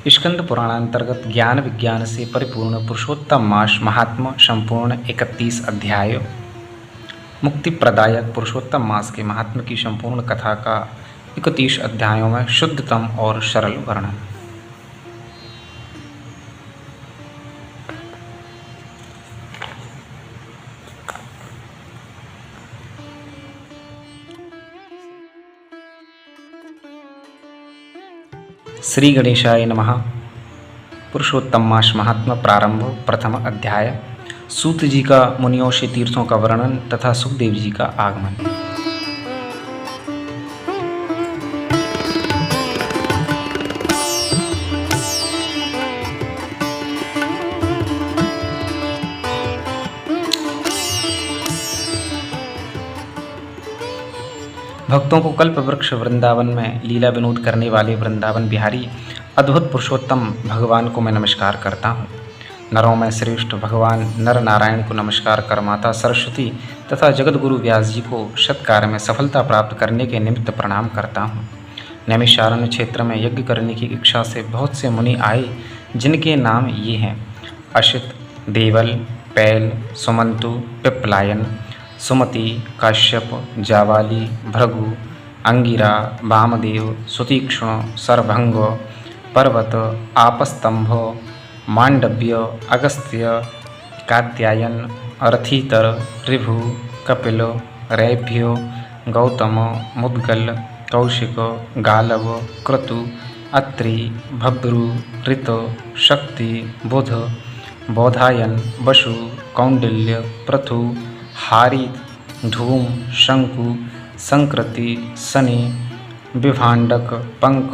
स्कंद पुराणांतर्गत ज्ञान विज्ञान से परिपूर्ण पुरुषोत्तम मास महात्मा संपूर्ण 31 अध्याय। मुक्ति प्रदायक पुरुषोत्तम मास के महात्मा की संपूर्ण कथा का 31 अध्यायों में शुद्धतम और सरल वर्णन। श्री गणेशाय नमः। पुरुषोत्तम मास महात्मा प्रारंभ। प्रथम अध्याय। सूत जी का मुनियों से तीर्थों का वर्णन तथा सुखदेव जी का आगमन। भक्तों को कल्प वृक्ष वृंदावन में लीला विनोद करने वाले वृंदावन बिहारी अद्भुत पुरुषोत्तम भगवान को मैं नमस्कार करता हूँ। नरों में श्रेष्ठ भगवान नर नारायण को नमस्कार कर माता सरस्वती तथा जगतगुरु व्यास जी को सत्कार्य में सफलता प्राप्त करने के निमित्त प्रणाम करता हूँ। नैमिषारण्य क्षेत्र में यज्ञ करने की इच्छा से बहुत से मुनि आए, जिनके नाम ये हैं: अशित, देवल, पैल, सुमंतु, पिप्पलायन, सुमति, काश्यप, जावाली, भृगु, अंगिरा, वामदेव, सुतीक्ष्ण, सरभंग, पर्वत, आपस्तंभ, मांडव्य, अगस्त्य, कात्यायन, अरथीतर, ऋभु, कपिल, रैभ्यो, गौतम, मुद्गल, कौशिक, गालव, क्रतु, अत्रि, भब्रु, ऋत, शक्ति, बुध, बोधायन, वसु, कौंडिल्य, पृथु, हारी, धूम, शंकु, संकृति, शनि, विभांडक, पंक,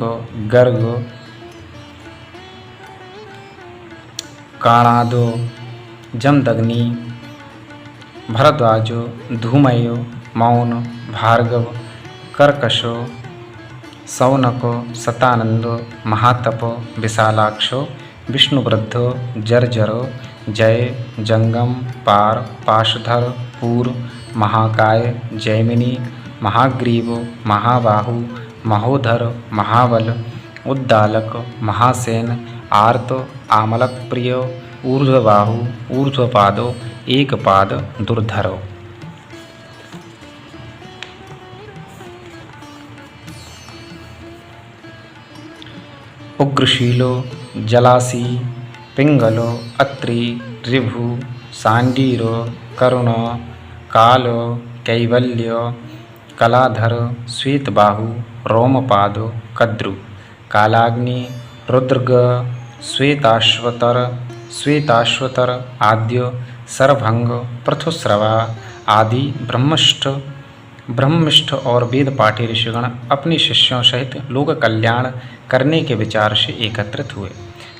गर्ग, काणादो, जमदग्नि, भरद्वाजो, धूमयो, मौन, भार्गव, कर्कशो, सौनको, सतानंदो, महातप, विशालाक्षो, विष्णुवृद्धो, जर्जरो, जय, जंगम, पार, पाशधर, पूर, महाकाय, जैमिनी, महाग्रीव, महाबाहु, महोधर, महाबल, उद्दालक, महासेन, आर्त, आमलक प्रिय, ऊर्ध्वबाहु, ऊर्ध्वपादो, एकपाद, दुर्धरो। उग्रशीलो, जलासी, पिंगलो, अत्रि, ऋभु, सांडीरो, करुण, कालो, कैवल्य, कलाधर, श्वेतबाहु, रोमपादो, कद्रु, कालाग्नि, रुद्रग, श्वेताश्वतर, आद्य, सरभंग, पृथुस्रवा आदि ब्रह्मिष्ठ और वेद पाठी ऋषिगण अपने शिष्यों सहित लोक कल्याण करने के विचार से एकत्रित हुए,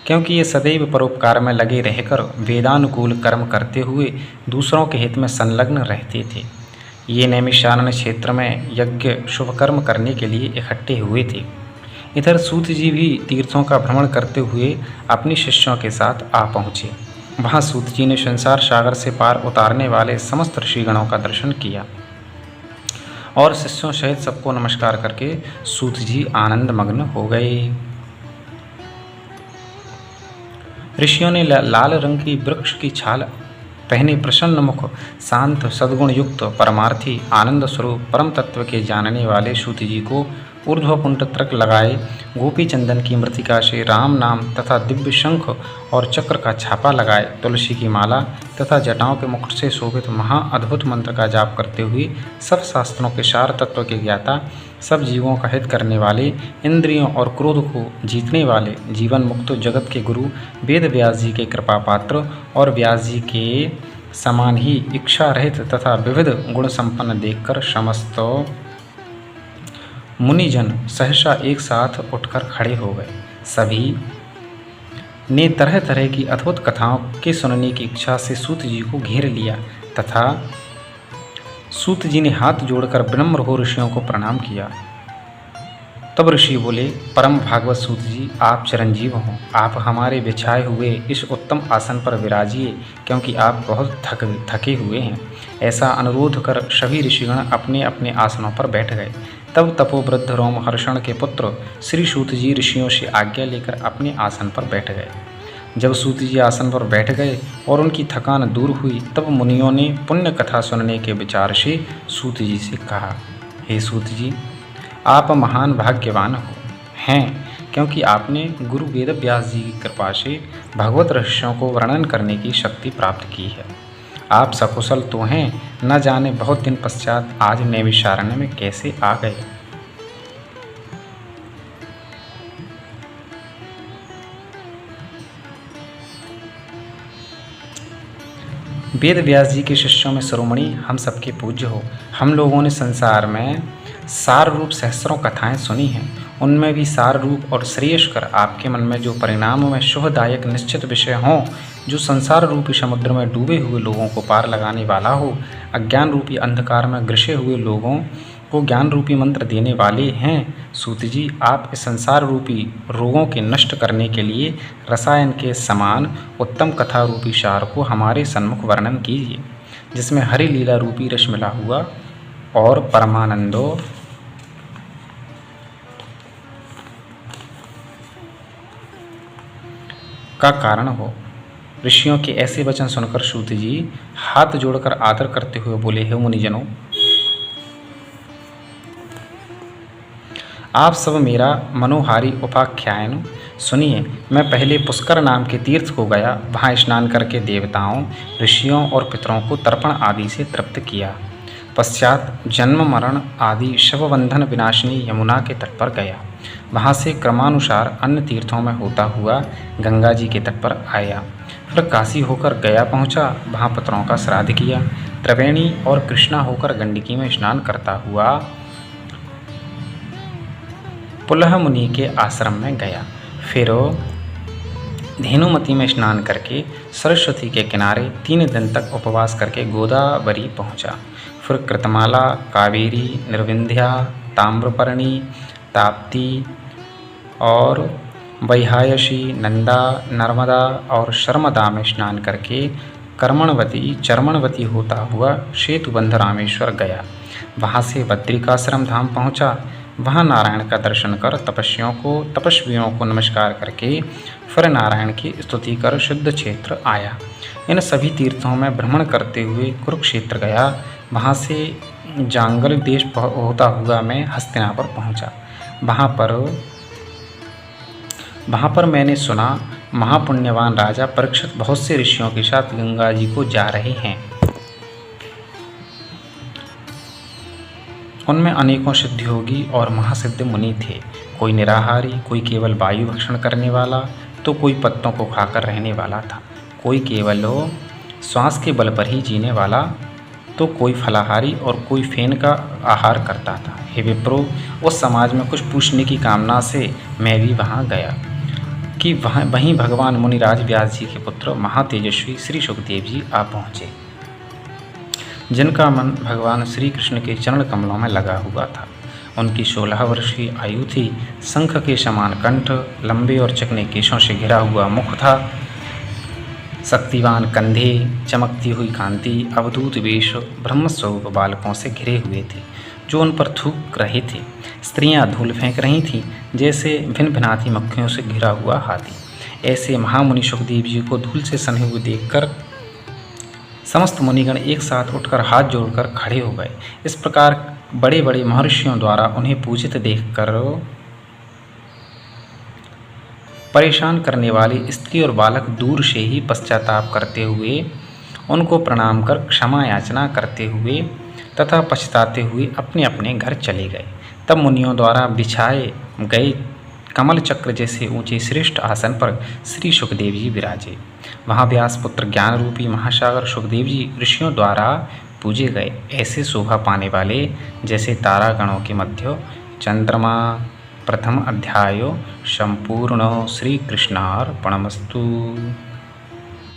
क्योंकि ये सदैव परोपकार में लगे रहकर वेदानुकूल कर्म करते हुए दूसरों के हित में संलग्न रहते थे। ये नैमिषारण्य क्षेत्र में यज्ञ शुभ कर्म करने के लिए इकट्ठे हुए थे। इधर सूत जी भी तीर्थों का भ्रमण करते हुए अपने शिष्यों के साथ आ पहुँचे। वहाँ सूत जी ने संसार सागर से पार उतारने वाले समस्त ऋषिगणों का दर्शन किया और शिष्यों सहित सबको नमस्कार करके सूत जी आनंद मग्न हो गए। ऋषियों ने लाल रंग की वृक्ष की छाल पहने प्रसन्न मुख, शांत, सद्गुण युक्त, परमार्थी, आनंद स्वरूप, परम तत्व के जानने वाले सूत जी को ऊर्ध्वपुंड तृक लगाए गोपी चंदन की मृतिका से राम नाम तथा दिव्य शंख और चक्र का छापा लगाए तुलसी की माला तथा जटाओं के मुकुट से शोभित महा अद्भुत मंत्र का जाप करते हुए सब शास्त्रों के सार तत्व के ज्ञाता, सब जीवों का हित करने वाले, इंद्रियों और क्रोध को जीतने वाले, जीवन मुक्त जगत के गुरु वेद व्यास जी के कृपा पात्र और व्यास जी के समान ही इच्छा रहित तथा विविध गुण संपन्न देखकर समस्त मुनिजन सहसा एक साथ उठकर खड़े हो गए। सभी ने तरह तरह की अद्भुत कथाओं के सुनने की इच्छा से सूत जी को घेर लिया तथा सूत जी ने हाथ जोड़कर विनम्र हो ऋषियों को प्रणाम किया। तब ऋषि बोले, परम भागवत सूत जी, आप चिरंजीव हों। आप हमारे बिछाए हुए इस उत्तम आसन पर विराजिए, क्योंकि आप बहुत थके हुए हैं। ऐसा अनुरोध कर सभी ऋषिगण अपने अपने आसनों पर बैठ गए। तब तपोवृद्ध रोमहर्षण के पुत्र श्री सूत जी ऋषियों से आज्ञा लेकर अपने आसन पर बैठ गए। जब सूत जी आसन पर बैठ गए और उनकी थकान दूर हुई, तब मुनियों ने पुण्य कथा सुनने के विचार से सूत जी से कहा, हे सूत जी, आप महान भाग्यवान हैं, क्योंकि आपने गुरु वेद व्यास जी की कृपा से भगवत रहस्यों को वर्णन करने की शक्ति प्राप्त की है। आप सकुशल तो हैं, न जाने बहुत दिन पश्चात आज नैमिषारण्य में कैसे आ गए। वेद व्यास जी के शिष्यों में शिरोमणि हम सबके पूज्य हो। हम लोगों ने संसार में सार रूप सहस्रों कथाएं सुनी हैं, उनमें भी सार रूप और श्रेयस्कर आपके मन में जो परिणामों में शुभदायक निश्चित विषय हों, जो संसार रूपी समुद्र में डूबे हुए लोगों को पार लगाने वाला हो, अज्ञान रूपी अंधकार में ग्रसे हुए लोगों को ज्ञान रूपी मंत्र देने वाले हैं। सूत जी, आप इस संसार रूपी रोगों के नष्ट करने के लिए रसायन के समान उत्तम कथा रूपी सार को हमारे सन्मुख वर्णन कीजिए, जिसमें हरि लीला रूपी रस मिला हुआ और परमानंदो का कारण हो। ऋषियों के ऐसे वचन सुनकर सूत जी हाथ जोड़कर आदर करते हुए बोले, हे मुनिजनों, आप सब मेरा मनोहारी उपाख्यान सुनिए। मैं पहले पुष्कर नाम के तीर्थ को गया, वहाँ स्नान करके देवताओं, ऋषियों और पितरों को तर्पण आदि से तृप्त किया। पश्चात जन्म मरण आदि शवबंधन विनाशिनी यमुना के तट पर गया। वहाँ से क्रमानुसार अन्य तीर्थों में होता हुआ गंगा जी के तट पर आया। फिर काशी होकर गया पहुँचा, वहाँ पितरों का श्राद्ध किया। त्रिवेणी और कृष्णा होकर गंडकी में स्नान करता हुआ पुलह मुनि के आश्रम में गया। फिर धेनुमती में स्नान करके सरस्वती के किनारे 3 दिन तक उपवास करके गोदावरी पहुंचा। फिर कृतमाला, कावेरी, निर्विंध्या, ताम्रपर्णी, ताप्ती और वैहायसी, नंदा, नर्मदा और शर्मदा में स्नान करके कर्मणवती, चर्मणवती होता हुआ सेतुबंध रामेश्वर गया। वहाँ से बद्रिकाश्रम धाम पहुँचा। वहाँ नारायण का दर्शन कर तपस्वियों को नमस्कार करके फिर नारायण की स्तुति कर शुद्ध क्षेत्र आया। इन सभी तीर्थों में भ्रमण करते हुए कुरुक्षेत्र गया। वहाँ से जांगल देश होता हुआ मैं हस्तिनापुर पहुँचा। वहाँ पर मैंने सुना महापुण्यवान राजा परीक्षित बहुत से ऋषियों के साथ गंगा जी को जा रहे हैं। उनमें अनेकों सिद्धयोगी और महासिद्ध मुनि थे। कोई निराहारी, कोई केवल वायु भक्षण करने वाला, तो कोई पत्तों को खाकर रहने वाला था। कोई केवल श्वास के बल पर ही जीने वाला, तो कोई फलाहारी और कोई फेन का आहार करता था। हे विप्रो, उस समाज में कुछ पूछने की कामना से मैं भी वहाँ गया कि वहीं भगवान मुनिराज व्यास जी के पुत्र महातेजस्वी श्री सुखदेव जी आ पहुँचे, जिनका मन भगवान श्री कृष्ण के चरण कमलों में लगा हुआ था। उनकी 16 वर्ष की आयु थी। शंख के समान कंठ, लंबे और चिकने केशों से घिरा हुआ मुख था। शक्तिवान कंधे, चमकती हुई कांति, अवधूत वेश, ब्रह्मस्वरूप बालकों से घिरे हुए थे, जो उन पर थूक रहे थे। स्त्रियां धूल फेंक रही थीं, जैसे भिन भिनाती मक्खियों से घिरा हुआ हाथी। ऐसे महामुनि सुखदेव जी को धूल से सने हुए देखकर समस्त मुनिगण एक साथ उठकर हाथ जोड़कर खड़े हो गए। इस प्रकार बड़े बड़े महर्षियों द्वारा उन्हें पूजित देखकर परेशान करने वाली स्त्री और बालक दूर से ही पश्चाताप करते हुए उनको प्रणाम कर क्षमा याचना करते हुए तथा पछताते हुए अपने अपने घर चले गए। तब मुनियों द्वारा बिछाए गए कमल चक्र जैसे ऊंचे श्रेष्ठ आसन पर श्री सुखदेव जी विराजे। वहाँ व्यासपुत्र ज्ञान रूपी महासागर सुखदेव जी ऋषियों द्वारा पूजे गए, ऐसे शोभा पाने वाले जैसे तारागणों के मध्य चंद्रमा। प्रथम अध्याय संपूर्ण। श्री कृष्णार्पणमस्तु।